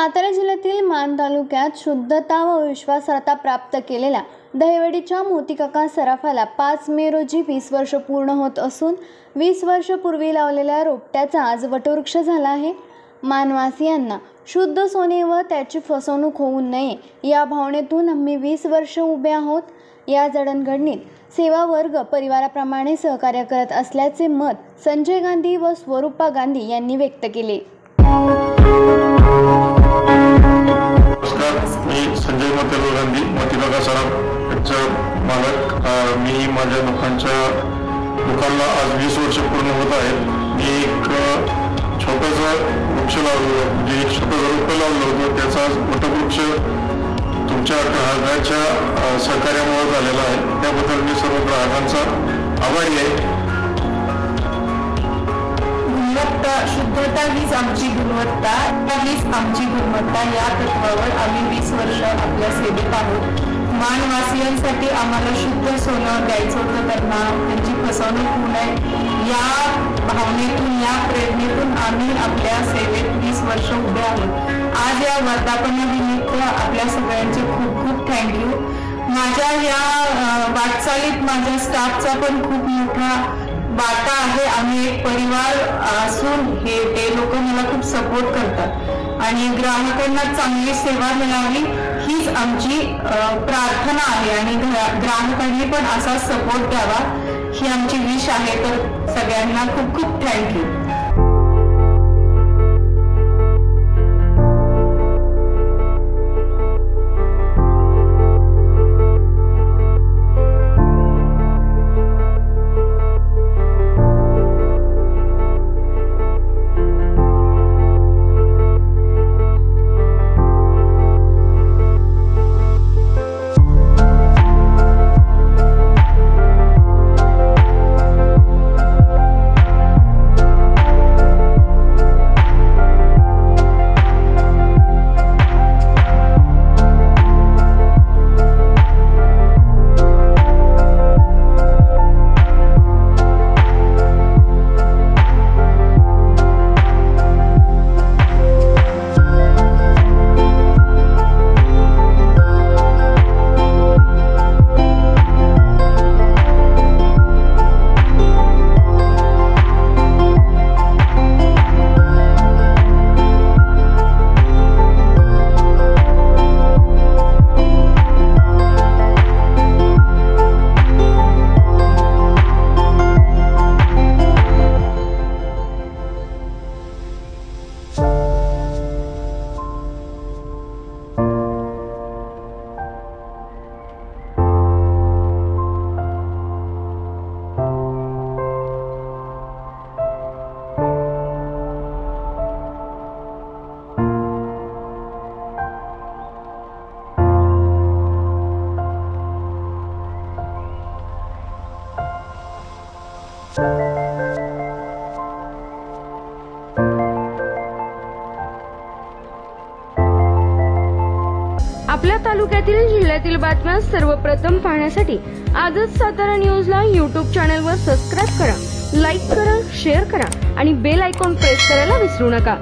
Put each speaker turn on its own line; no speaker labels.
सातारा जिल्ह्यातील मान तालुक्यात शुद्धता व विश्वासार्हता प्राप्त केलेल्या दहिवडीच्या मोतीकाका सराफाला 5 मे रोजी 20 वर्ष पूर्ण होत असून 20 वर्षपूर्वी लावलेल्या रोपट्याचा आज वटवृक्ष झाला आहे। मानवासियांना शुद्ध सोने व त्याची फसवणूक होऊ नये या भावनेतून आम्ही 20 वर्ष उभे आहोत। या जडणघडणीत सेवा वर्ग परिवाराप्रमाणे सहकार्य करत असल्याचे मत संजय गांधी व स्वरूपा गांधी यांनी व्यक्त केले।
मी संजय गांधी मोतीकाका सराफचा मालक। मी माझ्या दुकानाला आज 20 वर्ष पूर्ण होत आहेत। मी एक छोटासा वृक्ष लावलो, म्हणजे एक छोटासा रोप लावलं होतं, त्याचा वटवृक्ष तुमच्या ग्राहकाच्या सहकार्यामुळे झालेला आहे। त्याबद्दल मी सर्व ग्राहकांचा आभारी आहे।
शुद्धता हीच आमची गुणवत्ता, हीच आमची गुणवत्ता या तत्वावर आम्ही 20 वर्ष आपल्या सेवेत आहोत। मानवासियांसाठी आम्हाला शुद्ध सोनं द्यायचं होतं, त्यांची फसवणूक होऊ नये या भावनेतून, या प्रेरणेतून आम्ही आपल्या सेवेत 20 वर्ष उभे आहोत। आज या वर्धापनानिमित्त आपल्या सगळ्यांचे खूप खूप थँक्यू। माझ्या या वाटचालीत माझ्या स्टाफचा पण खूप मोठा वाटा आहे। आम्ही एक परिवार असून ते लोक मला खूप सपोर्ट करतात आणि ग्राहकांना चांगली सेवा मिळावी हीच आमची प्रार्थना आहे आणि ग्राहकांनी पण असा सपोर्ट द्यावा ही आमची विश आहे। तर सगळ्यांना खूप खूप थँक्यू।
आपल्या तालुक्यातील जिल्ह्यातील बातम्या सर्वप्रथम पाहण्यासाठी आजच सातारा न्यूजला YouTube चॅनलवर सबस्क्राइब करा, लाईक करा, शेअर करा आणि बेल आयकॉन प्रेस करायला विसरू नका।